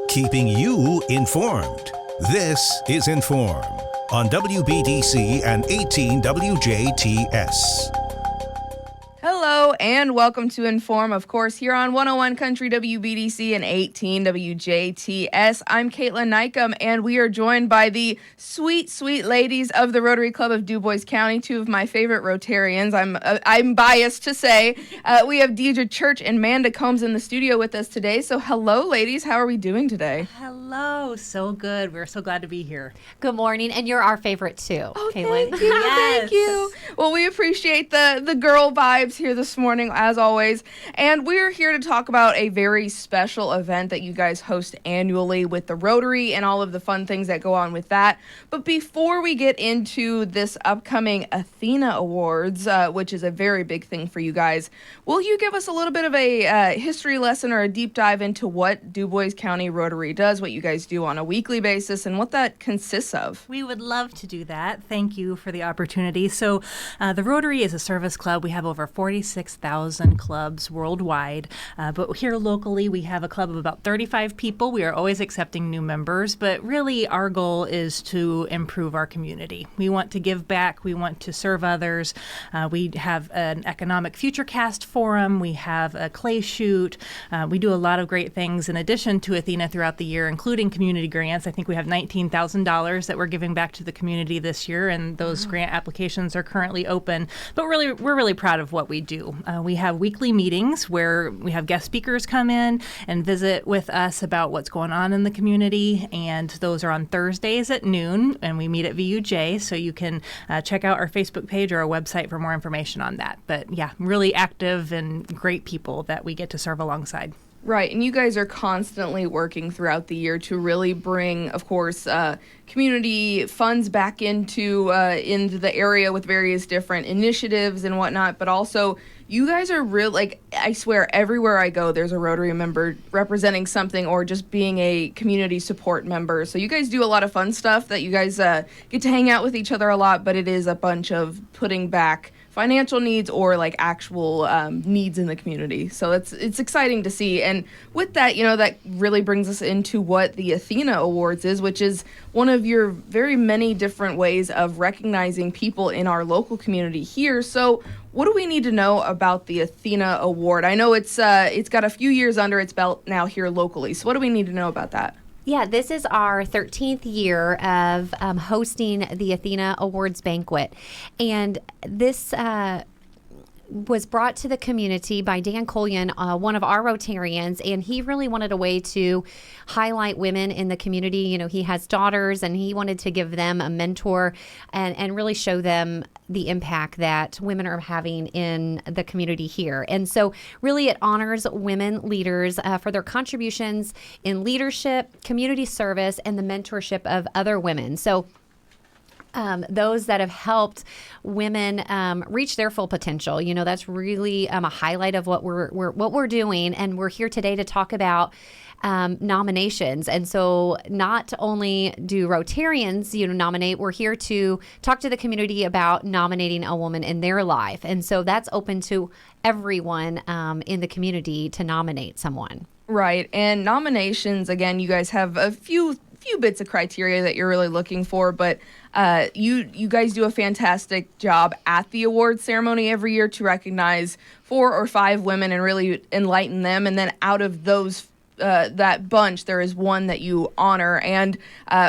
Keeping you informed. This is In.form on WBDC and 18 WJTS. Hello and welcome to In.form, of course, here on 101 Country WBDC and 18 WJTS. I'm Kaitlyn Neukam, and we are joined by the sweet, sweet ladies of the Rotary Club of Dubois County, two of my favorite Rotarians. I'm biased to say. We have Deidra Church and Manda Combs in the studio with us today. So hello, ladies. How are we doing today? Hello. So good. We're so glad to be here. Good morning. And you're our favorite, too, Oh, Kaitlyn. thank you. Yes. Thank you. Well, we appreciate the girl vibes here this morning, as always. And we're here to talk about a very special event that you guys host annually with the Rotary and all of the fun things that go on with that. But before we get into this upcoming ATHENA Awards, which is a very big thing for you guys, will you give us a little bit of a history lesson or a deep dive into what Dubois County Rotary does, what you guys do on a weekly basis, and what that consists of? We would love to do that. Thank you for the opportunity. So the Rotary is a service club. We have over 46,000 clubs worldwide. But here locally, we have a club of about 35 people. We are always accepting new members. But really, our goal is to improve our community. We want to give back. We want to serve others. We have an economic futurecast forum. We have a clay shoot. We do a lot of great things in addition to Athena throughout the year, including community grants. I think we have $19,000 that we're giving back to the community this year, and those grant applications are currently open. But really, we're really proud of what we do. We have weekly meetings where we have guest speakers come in and visit with us about what's going on in the community, and those are on Thursdays at noon, and we meet at VUJ, so you can check out our Facebook page or our website for more information on that. But yeah, really active and great people that we get to serve alongside. Right, and you guys are constantly working throughout the year to really bring, of course, community funds back into the area with various different initiatives and whatnot, but also you guys are real, like, I swear, everywhere I go, there's a Rotary member representing something or just being a community support member. So you guys do a lot of fun stuff that you guys get to hang out with each other a lot, but it is a bunch of putting back financial needs or like actual needs in the community. So it's exciting to see. And with that, that really brings us into what the ATHENA Awards is, which is one of your very many different ways of recognizing people in our local community here. So what do we need to know about the ATHENA Award? I know it's got a few years under its belt now here locally. So what do we need to know about that? Yeah, this is our 13th year of hosting the ATHENA Awards banquet. And this was brought to the community by Dan Collion, one of our Rotarians, and he really wanted a way to highlight women in the community. He has daughters, and he wanted to give them a mentor and really show them the impact that women are having in the community here. And so really it honors women leaders for their contributions in leadership, community service, and the mentorship of other women. So those that have helped women reach their full potential, that's really a highlight of what we're doing. And we're here today to talk about nominations. And so not only do Rotarians, nominate, we're here to talk to the community about nominating a woman in their life. And so that's open to everyone in the community to nominate someone. Right. And nominations, again, you guys have a few bits of criteria that you're really looking for, but you guys do a fantastic job at the award ceremony every year to recognize 4 or 5 women and really enlighten them. And then out of those that bunch, there is one that you honor. And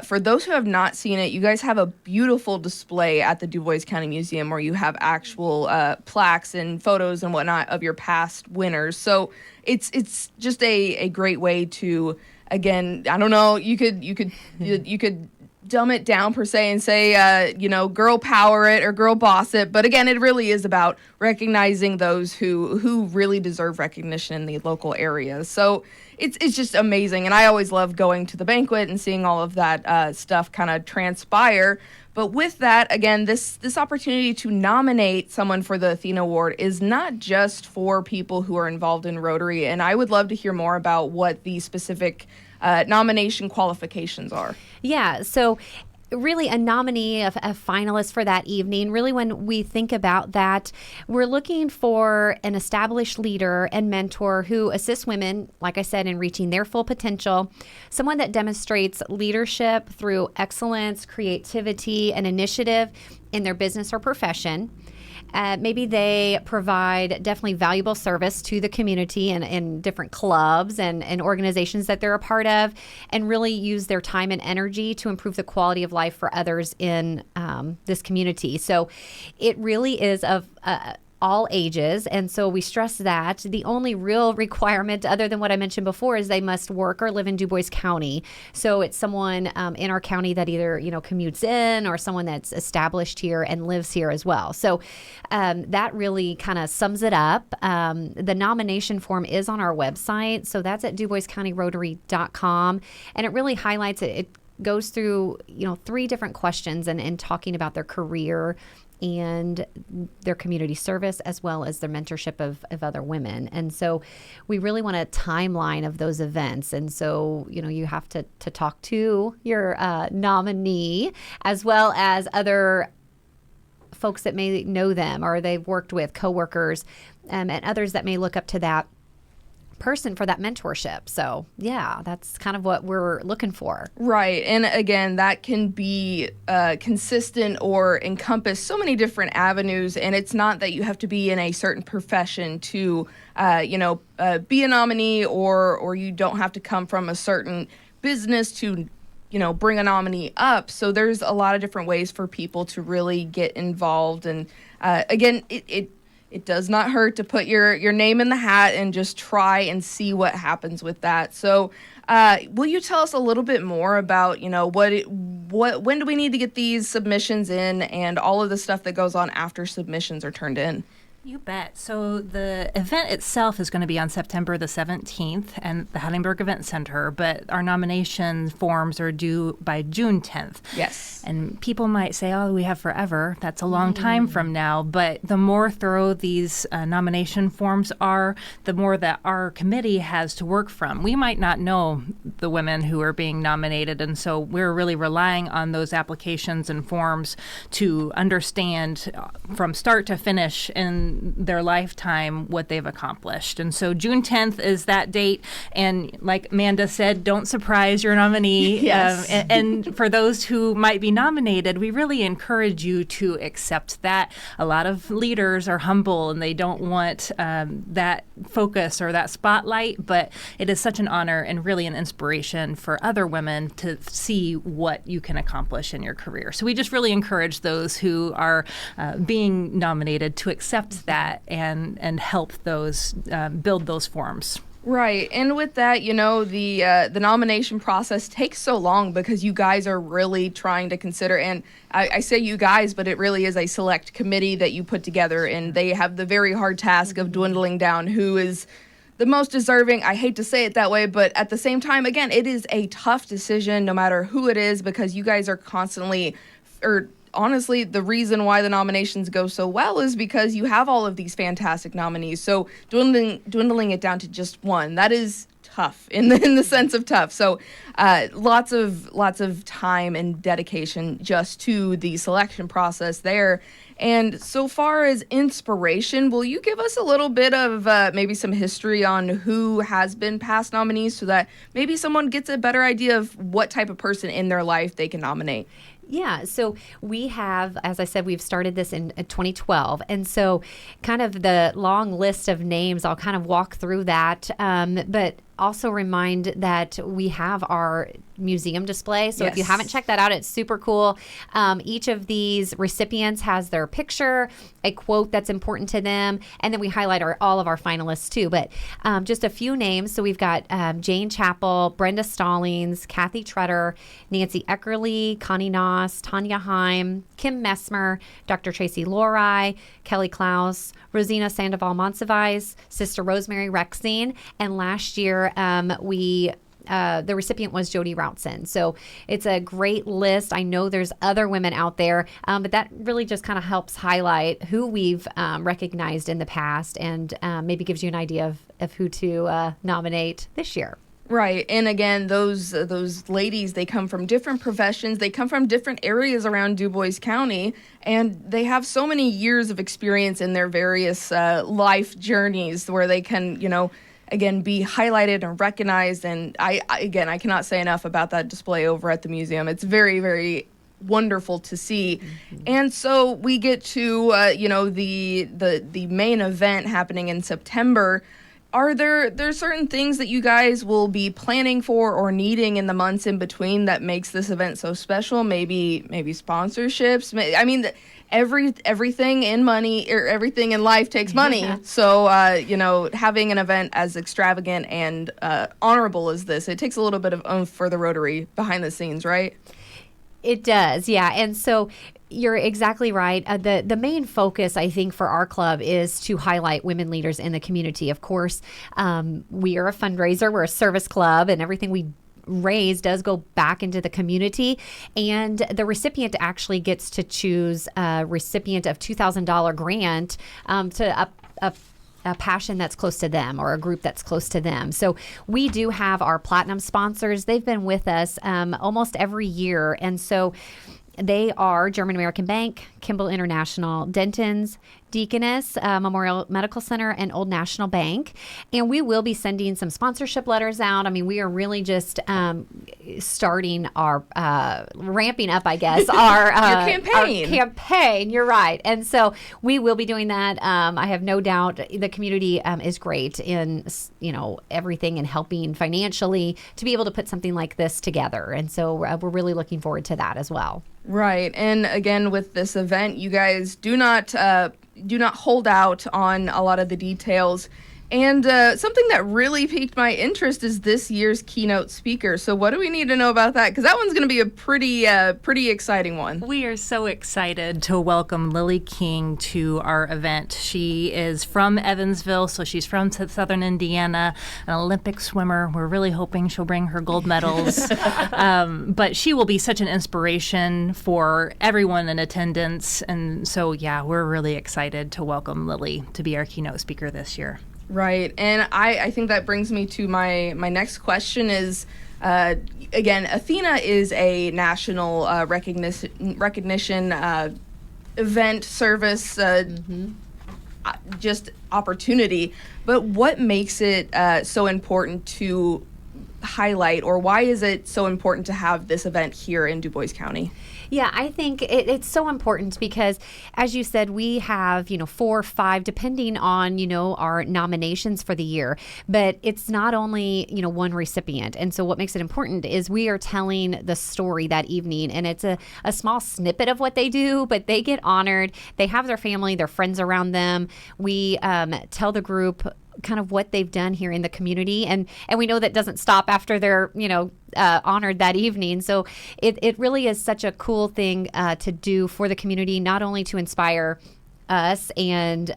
for those who have not seen it, you guys have a beautiful display at the Dubois County Museum where you have actual plaques and photos and whatnot of your past winners. So it's just a great way to, again, I don't know, you could dumb it down per se and say, girl power it or girl boss it. But again, it really is about recognizing those who really deserve recognition in the local areas. So it's just amazing. And I always love going to the banquet and seeing all of that stuff kind of transpire. But with that, again, this opportunity to nominate someone for the ATHENA Award is not just for people who are involved in Rotary. And I would love to hear more about what the specific nomination qualifications are. Yeah, so really a nominee, a finalist for that evening. Really, when we think about that, we're looking for an established leader and mentor who assists women, like I said, in reaching their full potential, someone that demonstrates leadership through excellence, creativity, and initiative in their business or profession. Maybe they provide definitely valuable service to the community and in different clubs and organizations that they're a part of, and really use their time and energy to improve the quality of life for others in this community. So it really is of all ages, and so we stress that the only real requirement, other than what I mentioned before, is they must work or live in Dubois County. So it's someone in our county that either commutes in, or someone that's established here and lives here as well. So that really kind of sums it up. The nomination form is on our website, so that's at DuboisCountyRotary.com, and it really highlights it. It goes through 3 different questions and talking about their career and their community service, as well as their mentorship of other women. And so we really want a timeline of those events. And so, you have to talk to your nominee, as well as other folks that may know them or they've worked with, coworkers, and others that may look up to that person for that mentorship. So yeah, that's kind of what we're looking for. Right. And again, that can be consistent or encompass so many different avenues. And it's not that you have to be in a certain profession to, be a nominee, or you don't have to come from a certain business to, bring a nominee up. So there's a lot of different ways for people to really get involved. And again, it does not hurt to put your name in the hat and just try and see what happens with that. So will you tell us a little bit more about, when do we need to get these submissions in and all of the stuff that goes on after submissions are turned in? You bet. So the event itself is going to be on September the 17th and the Hattingburg Event Center, but our nomination forms are due by June 10th. Yes. And people might say, oh, we have forever. That's a long time from now. But the more thorough these nomination forms are, the more that our committee has to work from. We might not know the women who are being nominated, and so we're really relying on those applications and forms to understand from start to finish in their lifetime what they've accomplished. And so June 10th is that date. And like Manda said, don't surprise your nominee. Yes. And for those who might be nominated, we really encourage you to accept that. A lot of leaders are humble and they don't want that focus or that spotlight, but it is such an honor and really an inspiration for other women to see what you can accomplish in your career. So we just really encourage those who are being nominated to accept that and help those build those forms. Right. And with that, the nomination process takes so long because you guys are really trying to consider, and I say you guys, but it really is a select committee that you put together, and they have the very hard task of dwindling down who is the most deserving. I hate to say it that way, but at the same time, again, it is a tough decision no matter who it is, because you guys are constantly, honestly, the reason why the nominations go so well is because you have all of these fantastic nominees. So dwindling it down to just one, that is tough in the sense of tough. So lots of time and dedication just to the selection process there. And so far as inspiration, will you give us a little bit of maybe some history on who has been past nominees so that maybe someone gets a better idea of what type of person in their life they can nominate? Yeah, so we have, as I said, we've started this in 2012. And so kind of the long list of names, I'll kind of walk through that, but also remind that we have our museum display. So if you haven't checked that out, it's super cool. Each of these recipients has their picture, a quote that's important to them, and then we highlight all of our finalists too. But just a few names. So we've got Jane Chappell, Brenda Stallings, Kathy Tretter, Nancy Eckerly, Connie Noss, Tanya Heim, Kim Messmer, Dr. Tracy Lorai, Kelly Klaus, Rosina Sandoval Monsivais, Sister Rosemary Rexine, and last year the recipient was Jody Routson. So it's a great list. I know there's other women out there, but that really just kind of helps highlight who we've recognized in the past and maybe gives you an idea of who to nominate this year. Right. And again, those ladies, they come from different professions. They come from different areas around Dubois County, and they have so many years of experience in their various life journeys where they can, again, be highlighted and recognized. And I cannot say enough about that display over at the museum. It's very, very wonderful to see. And so we get to, the main event happening in September. Are there certain things that you guys will be planning for or needing in the months in between that makes this event so special? Maybe sponsorships. I mean, everything in money or everything in life takes money. Yeah. So having an event as extravagant and honorable as this, it takes a little bit of oomph for the Rotary behind the scenes, right? It does, yeah. And so you're exactly right. The main focus, I think, for our club is to highlight women leaders in the community. Of course, we are a fundraiser. We're a service club, and everything we raise does go back into the community. And the recipient actually gets to choose a recipient of $2,000 grant to a passion that's close to them or a group that's close to them. So we do have our platinum sponsors. They've been with us almost every year. And so they are German American Bank, Kimball International, Denton's, Deaconess, Memorial Medical Center, and Old National Bank. And we will be sending some sponsorship letters out. I mean, we are really just starting our, ramping up, I guess, our, campaign. Our campaign. You're right. And so we will be doing that. I have no doubt the community is great in, everything and helping financially to be able to put something like this together. And so we're really looking forward to that as well. Right. And again, with this event, you guys do not hold out on a lot of the details. And something that really piqued my interest is this year's keynote speaker. So what do we need to know about that? Because that one's going to be a pretty exciting one. We are so excited to welcome Lily King to our event. She is from Evansville, so she's from Southern Indiana, an Olympic swimmer. We're really hoping she'll bring her gold medals. But she will be such an inspiration for everyone in attendance. And so, yeah, we're really excited to welcome Lily to be our keynote speaker this year. Right. And I think that brings me to my next question is, again, ATHENA is a national recognition event, service, just opportunity. But what makes it so important to highlight, or why is it so important to have this event here in Dubois County? Yeah, I think it's so important because, as you said, we have, 4 or 5, depending on, our nominations for the year. But it's not only, one recipient. And so what makes it important is we are telling the story that evening. And it's a small snippet of what they do, but they get honored. They have their family, their friends around them. We tell the group kind of what they've done here in the community. And we know that doesn't stop after they're, honored that evening. So it really is such a cool thing to do for the community, not only to inspire us and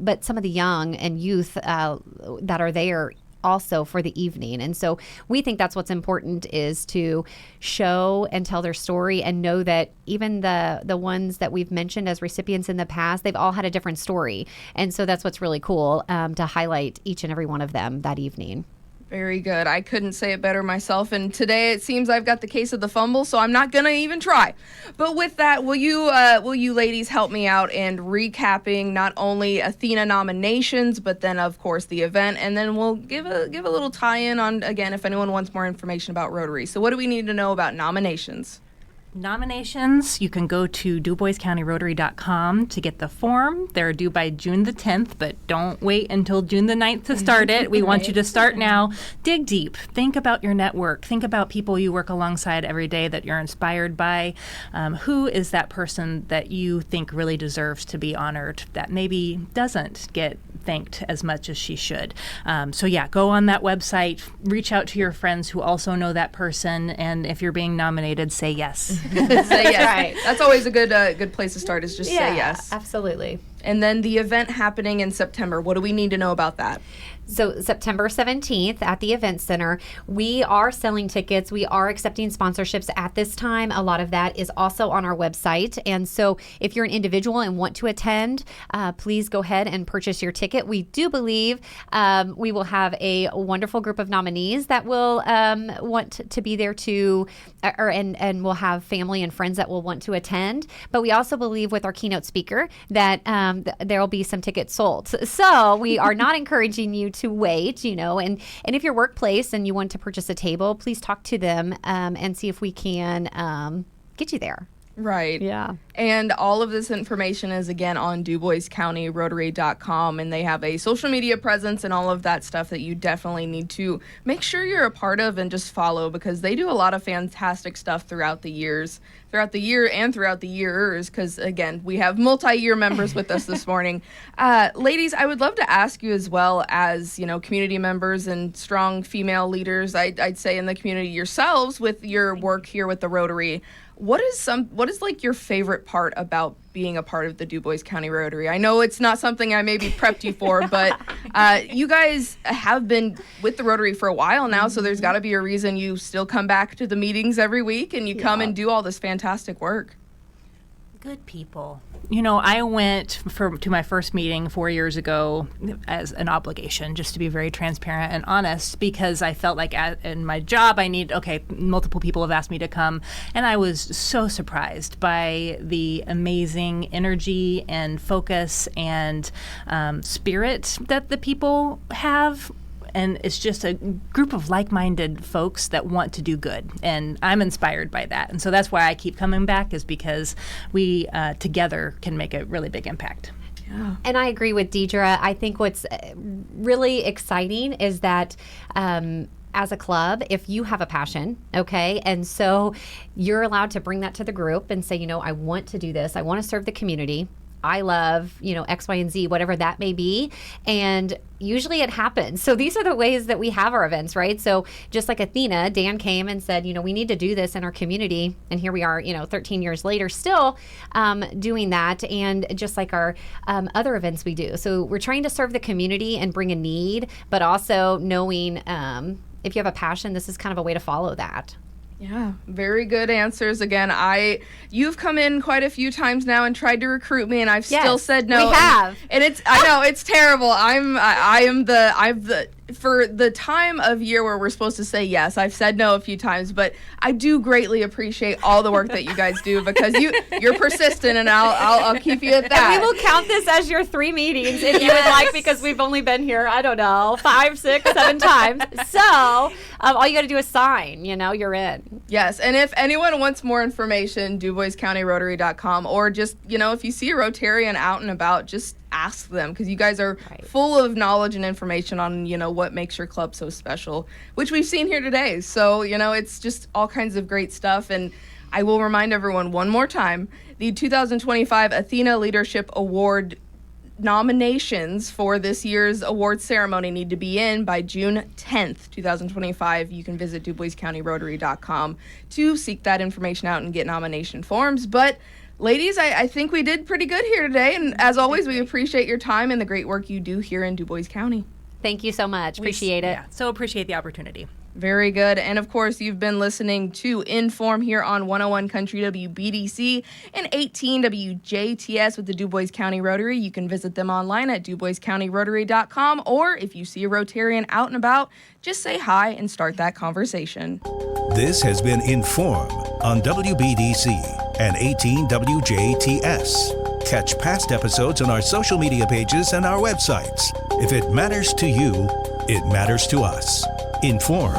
but some of the young and youth that are there also for the evening. And so we think that's what's important, is to show and tell their story and know that even the ones that we've mentioned as recipients in the past, they've all had a different story. And so that's what's really cool, to highlight each and every one of them that evening. Very good. I couldn't say it better myself. And today it seems I've got the case of the fumble, so I'm not going to even try. But with that, will you ladies help me out in recapping not only ATHENA nominations, but then, of course, the event. And then we'll give a little tie-in on, again, if anyone wants more information about Rotary. So what do we need to know about nominations? Nominations, you can go to DuboisCountyRotary.com to get the form. They're due by June the 10th, but don't wait until June the 9th to start it. We want you to start now. Dig deep. Think about your network. Think about people you work alongside every day that you're inspired by. Who is that person that you think really deserves to be honored that maybe doesn't get thanked as much as she should? So yeah, go on that website, reach out to your friends who also know that person, and if you're being nominated, say yes. Say yes. Right. That's always a good place to start, is just say yes. Absolutely. And then the event happening in September. What do we need to know about that? So September 17th at the Event Center, we are selling tickets. We are accepting sponsorships at this time. A lot of that is also on our website. And so if you're an individual and want to attend, please go ahead and purchase your ticket. We do believe we will have a wonderful group of nominees that will want to be there and we'll have family and friends that will want to attend. But we also believe with our keynote speaker that there will be some tickets sold. So we are not encouraging you to wait, and if your workplace and you want to purchase a table, please talk to them and see if we can get you there. Right. Yeah. And all of this information is, again, on DuboisCountyRotary.com, and they have a social media presence and all of that stuff that you definitely need to make sure you're a part of and just follow, because they do a lot of fantastic stuff throughout the year and throughout the years, because, again, we have multi-year members with us this morning. Ladies, I would love to ask you, as well as, community members and strong female leaders, I'd say, in the community yourselves with your work here with the Rotary, what is like your favorite part about being a part of the Dubois County Rotary? I know it's not something I maybe prepped you for, but you guys have been with the Rotary for a while now, so there's got to be a reason you still come back to the meetings every week and you come and do all this fantastic work. Good people. I went to my first meeting 4 years ago as an obligation, just to be very transparent and honest, because I felt like in my job multiple people have asked me to come, and I was so surprised by the amazing energy and focus and spirit that the people have. And it's just a group of like-minded folks that want to do good. And I'm inspired by that. And so that's why I keep coming back, is because we together can make a really big impact. Yeah. And I agree with Deidra. I think what's really exciting is that as a club, if you have a passion, and so you're allowed to bring that to the group and say, I want to do this. I want to serve the community. I love, X, Y, and Z, whatever that may be. And usually it happens. So these are the ways that we have our events, right? So just like Athena, Dan came and said, we need to do this in our community. And here we are, 13 years later, still doing that. And just like our other events we do. So we're trying to serve the community and bring a need, but also knowing if you have a passion, this is kind of a way to follow that. Yeah, very good answers. Again, you've come in quite a few times now and tried to recruit me, and I've still said no. We have, and I know it's terrible. For the time of year where we're supposed to say yes, I've said no a few times, but I do greatly appreciate all the work that you guys do, because you're persistent, and I'll keep you at that. And we will count this as your 3 meetings if you would like, because we've only been here, 5, 6, 7 times. So all you got to do is sign. You're in. Yes, and if anyone wants more information, DuboisCountyRotary.com, or just if you see a Rotarian out and about, just ask them, because you guys are full of knowledge and information on what makes your club so special, which we've seen here today. So it's just all kinds of great stuff. And I will remind everyone one more time, the 2025 ATHENA Leadership Award nominations for this year's award ceremony need to be in by June 10th, 2025. You can visit DuboisCountyRotary.com to seek that information out and get nomination forms. But ladies, I think we did pretty good here today. And as always, we appreciate your time and the great work you do here in Dubois County. Thank you so much. Appreciate it. Yeah, so appreciate the opportunity. Very good. And of course, you've been listening to In.form here on 101 Country WBDC and 18 WJTS with the Dubois County Rotary. You can visit them online at DuboisCountyRotary.com, or if you see a Rotarian out and about, just say hi and start that conversation. This has been In.form on WBDC and 18 WJTS. Catch past episodes on our social media pages and our websites. If it matters to you, it matters to us. In.form.